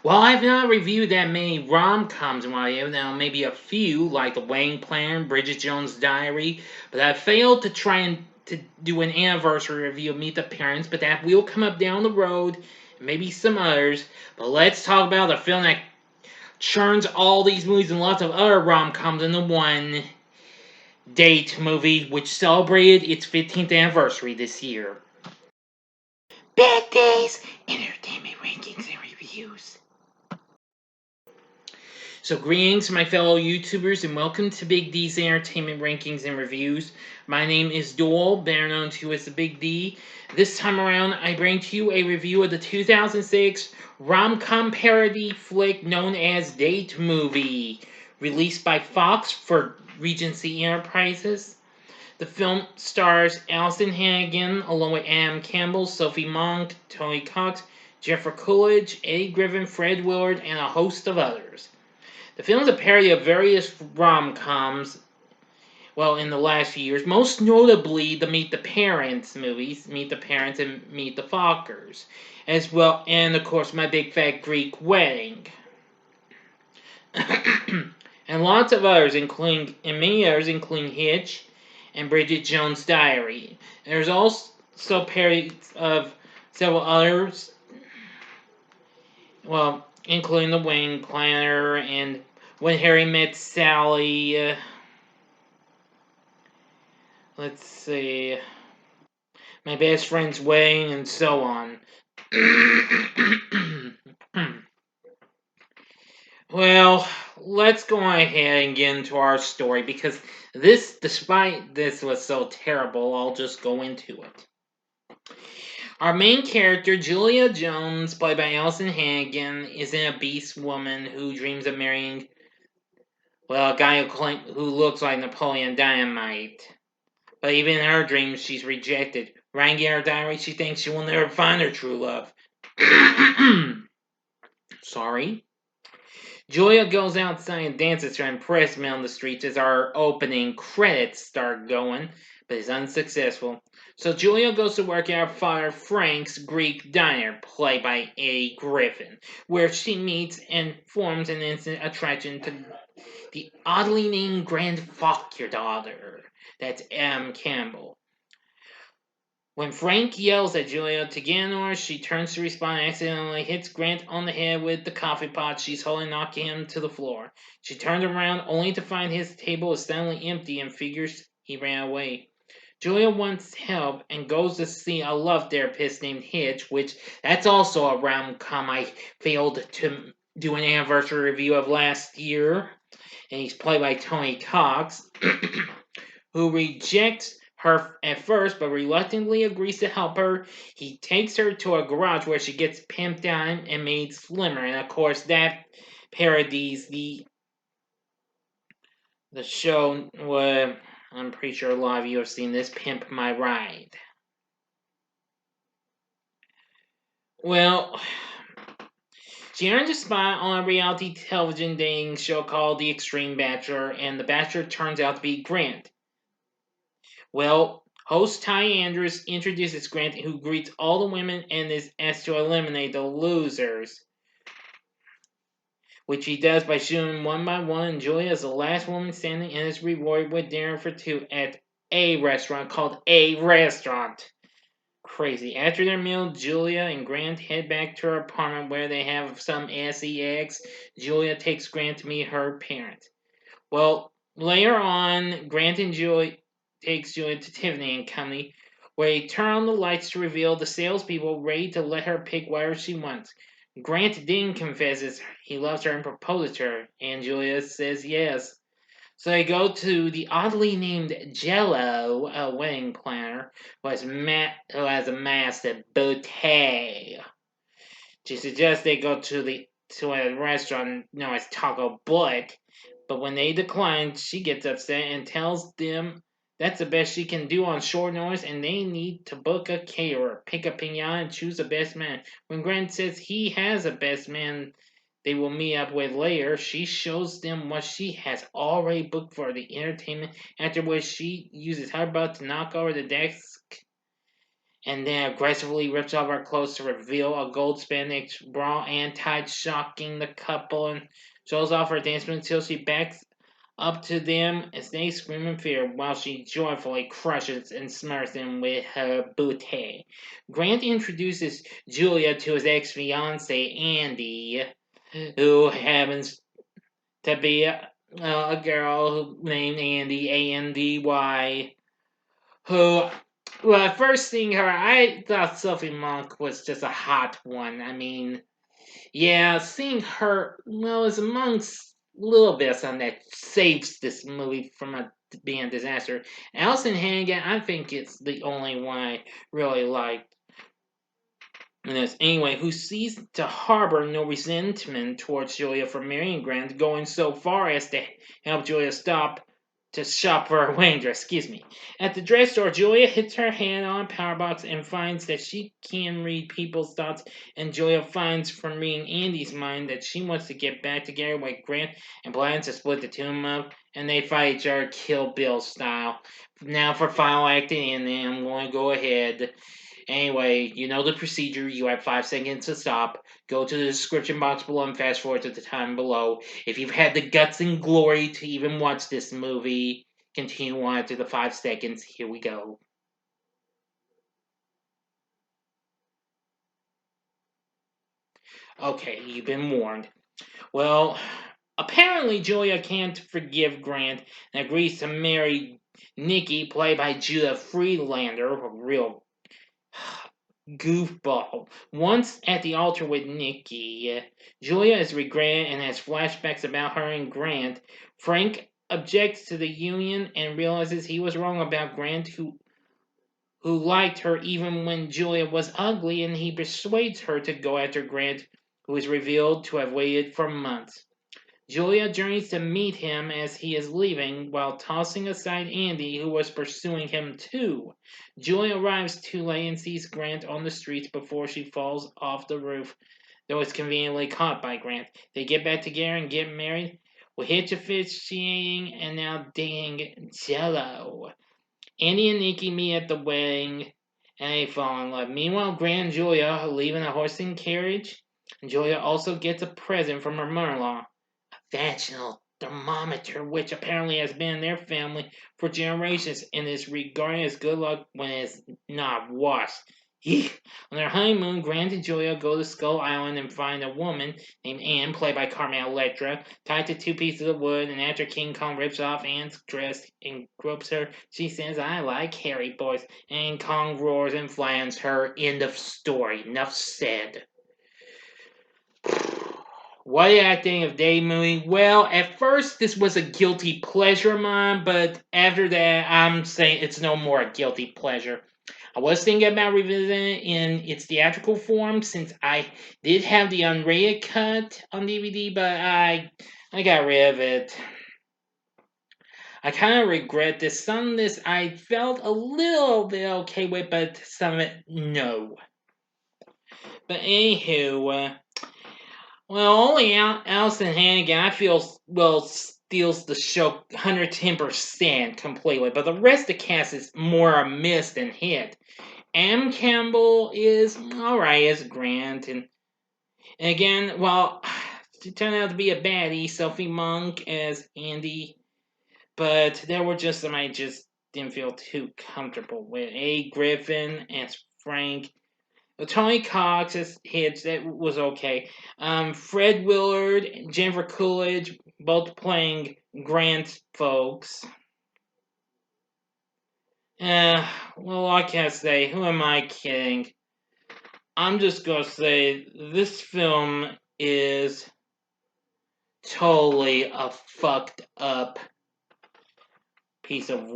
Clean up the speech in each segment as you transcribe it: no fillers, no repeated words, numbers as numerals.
Well, I've not reviewed that many rom-coms in my life. Now, maybe a few, like The Wedding Planner, Bridget Jones' Diary, but I failed to try and to do an anniversary review of Meet the Parents, but that will come up down the road, and maybe some others. But let's talk about the film that churns all these movies and lots of other rom-coms into one date movie, which celebrated its 15th anniversary this year. Bad Days, Entertainment Rankings and Reviews. So greetings my fellow YouTubers and welcome to Big D's Entertainment Rankings and Reviews. My name is Doyle, better known to as the Big D. This time around I bring to you a review of the 2006 rom-com parody flick known as Date Movie, released by Fox for Regency Enterprises. The film stars Alyson Hannigan along with Campbell, Sophie Monk, Tony Cox, Jeffrey Coolidge, Eddie Griffin, Fred Willard, and a host of others. The film is a parody of various rom-coms, in the last few years, most notably the Meet the Parents movies, Meet the Parents and Meet the Fockers, as well, and of course My Big Fat Greek Wedding. And lots of others, including Hitch and Bridget Jones' Diary. There's also parodies of several others, including The Wedding Planner and When Harry Met Sally. Let's see. My Best Friend's Wedding, and so on. Well, let's go ahead and get into our story because despite this was so terrible, I'll just go into it. Our main character, Julia Jones, played by Alyson Hannigan, is an obese woman who dreams of marrying, a guy who looks like Napoleon Dynamite. But even in her dreams, she's rejected. Writing in her diary, she thinks she will never find her true love. Sorry. Julia goes outside and dances to impress men on the streets as our opening credits start going, but is unsuccessful. So Julia goes to work at her father Frank's Greek diner, played by Eddie Griffin, where she meets and forms an instant attraction to the oddly named Grand Fokker daughter. That's Campbell. When Frank yells at Julia to get in order, she turns to respond and accidentally hits Grant on the head with the coffee pot she's holding, knocking him to the floor. She turns around only to find his table is suddenly empty and figures he ran away. Julia wants help and goes to see a love therapist named Hitch, which that's also a rom-com I failed to do an anniversary review of last year. And he's played by Tony Cox, who rejects her at first, but reluctantly agrees to help her. He takes her to a garage where she gets pimped down and made slimmer, and of course that parodies the show. I'm pretty sure a lot of you have seen this, Pimp My Ride. Well, she earns a spot on a reality television dating show called The Extreme Bachelor, and the Bachelor turns out to be Grant. Well, host Ty Andrews introduces Grant, who greets all the women and is asked to eliminate the losers, which he does by shooting one by one. And Julia is the last woman standing and is rewarded with dinner for two at a restaurant called A Restaurant. Crazy. After their meal, Julia and Grant head back to her apartment where they have some sex. Julia takes Grant to meet her parents. Well, later on, Grant and Julia takes Julia to Tiffany and Company, where they turn on the lights to reveal the salespeople ready to let her pick whatever she wants. Grant then confesses he loves her and proposes to her, and Julia says yes. So they go to the oddly named Jello, a wedding planner, who has amassed a bouquet. She suggests they go to a restaurant known as Taco Butt, but when they decline, she gets upset and tells them that's the best she can do on short notice and they need to book a caterer, pick a pinata, and choose the best man. When Grant says he has a best man they will meet up with later, she shows them what she has already booked for the entertainment, after which she uses her butt to knock over the desk and then aggressively rips off her clothes to reveal a gold spandex bra and tights, shocking the couple, and shows off her dance moves until she backs up to them as they scream in fear while she joyfully crushes and smears them with her booty. Grant introduces Julia to his ex-fiance Andy, who happens to be a girl named Andy, Andy, who, well, at first seeing her, I thought Sophie Monk was just a hot one. I mean, yeah, seeing her, well, is amongst little bit of something that saves this movie from being a disaster. Alyson Hannigan, I think it's the only one I really liked. Anyway, who sees to harbor no resentment towards Julia for marrying Grant, going so far as to help Julia stop to shop for a wedding dress. Excuse me. At the drugstore, Julia hits her hand on a power box and finds that she can read people's thoughts. And Julia finds from reading Andy's mind that she wants to get back together with Grant and plans to split the two of them up. And they fight each other, Kill Bill style. Now for final acting, and then I'm going to go ahead. Anyway, you know the procedure. You have 5 seconds to stop. Go to the description box below and fast forward to the time below. If you've had the guts and glory to even watch this movie, continue on after the 5 seconds. Here we go. Okay, you've been warned. Well, apparently Julia can't forgive Grant and agrees to marry Nikki, played by Judah Friedlander, a real goofball. Once at the altar with Nikki, Julia is regretting and has flashbacks about her and Grant. Frank objects to the union and realizes he was wrong about Grant, who liked her even when Julia was ugly, and he persuades her to go after Grant, who is revealed to have waited for months. Julia journeys to meet him as he is leaving, while tossing aside Andy, who was pursuing him too. Julia arrives too late and sees Grant on the streets before she falls off the roof, though is conveniently caught by Grant. They get back together and get married, with hitch officiating and now dating Jello. Andy and Nikki meet at the wedding, and they fall in love. Meanwhile, Grant and Julia leave in a horse and carriage, and Julia also gets a present from her mother-in-law, vaginal thermometer, which apparently has been in their family for generations and is regarded as good luck when it's not washed. On their honeymoon, Grant and Julia go to Skull Island and find a woman named Anne, played by Carmen Electra, tied to 2 pieces of wood, and after King Kong rips off Anne's dress and gropes her, she says, "I like hairy boys," and Kong roars and flattens her. End of story. Enough said. What did I think of Day Movie? Well, at first this was a guilty pleasure of mine, but after that I'm saying it's no more a guilty pleasure. I was thinking about revisiting it in its theatrical form since I did have the unrated cut on DVD, but I got rid of it. I kind of regret this. Some of this I felt a little bit okay with, but some of it, no. But anywho, well, only Alyson Hannigan, I feel, well, steals the show 110% completely, but the rest of the cast is more a miss than hit. Campbell is alright as Grant, and again, well, she turned out to be a baddie, Sophie Monk as Andy, but there were just some I just didn't feel too comfortable with. Griffin as Frank, Tony Cox as Hitch, that was okay. Fred Willard and Jennifer Coolidge, both playing Grant folks. Well, what can I say? Who am I kidding? I'm just gonna say this film is totally a fucked up piece of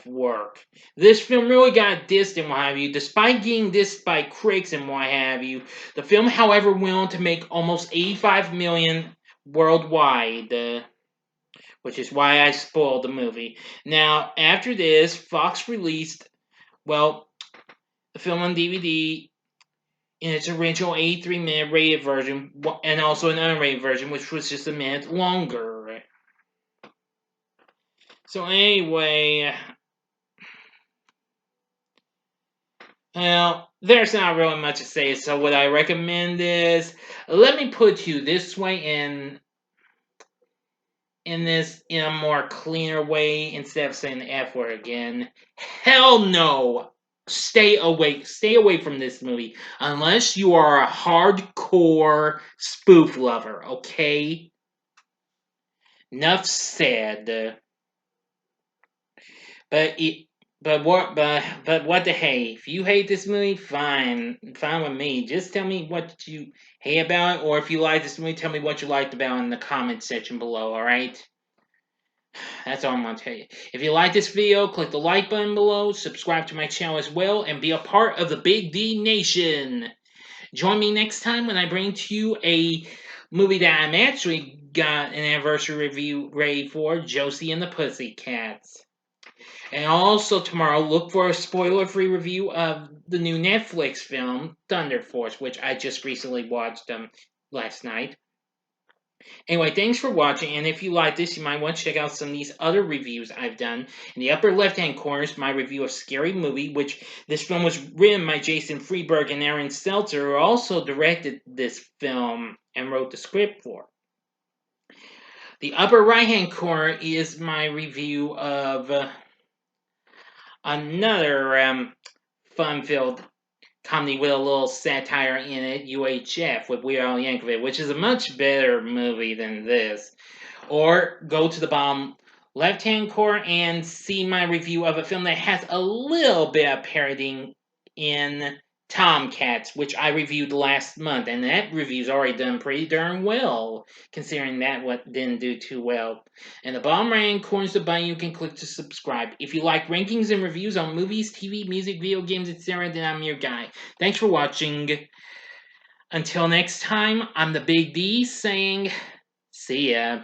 work. This film really got dissed and what have you. Despite getting dissed by critics and what have you, the film, however, went on to make almost $85 million worldwide, which is why I spoiled the movie. Now, after this, Fox released, well, the film on DVD in its original 83-minute rated version, and also an unrated version, which was just a minute longer. So anyway, Well, there's not really much to say, so what I recommend is let me put you this way in a more cleaner way instead of saying the F word again. Hell no. Stay away. Stay away from this movie unless you are a hardcore spoof lover, okay? Enough said. But it, but what the hey? If you hate this movie, fine with me. Just tell me what you hate about it, or if you like this movie, tell me what you liked about it in the comment section below. All right, that's all I'm gonna tell you. If you like this video, click the like button below, subscribe to my channel as well, and be a part of the Big D Nation. Join me next time when I bring to you a movie that I'm actually got an anniversary review ready for, Josie and the Pussycats. And also tomorrow, look for a spoiler-free review of the new Netflix film Thunder Force, which I just recently watched last night. Anyway, thanks for watching, and if you like this, you might want to check out some of these other reviews I've done. In the upper left-hand corner is my review of Scary Movie, which this film was written by Jason Freeberg and Aaron Stelter, who also directed this film and wrote the script for. The upper right-hand corner is my review of another fun-filled comedy with a little satire in it, UHF, with Weird Al Yankovic, which is a much better movie than this. Or go to the bottom left-hand corner and see my review of a film that has a little bit of parodying in Tomcats, which I reviewed last month, and that review's already done pretty darn well, considering that what didn't do too well. In the bottom right-hand corner is the button you can click to subscribe. If you like rankings and reviews on movies, TV, music, video games, etc., then I'm your guy. Thanks for watching. Until next time, I'm the Big D saying, see ya.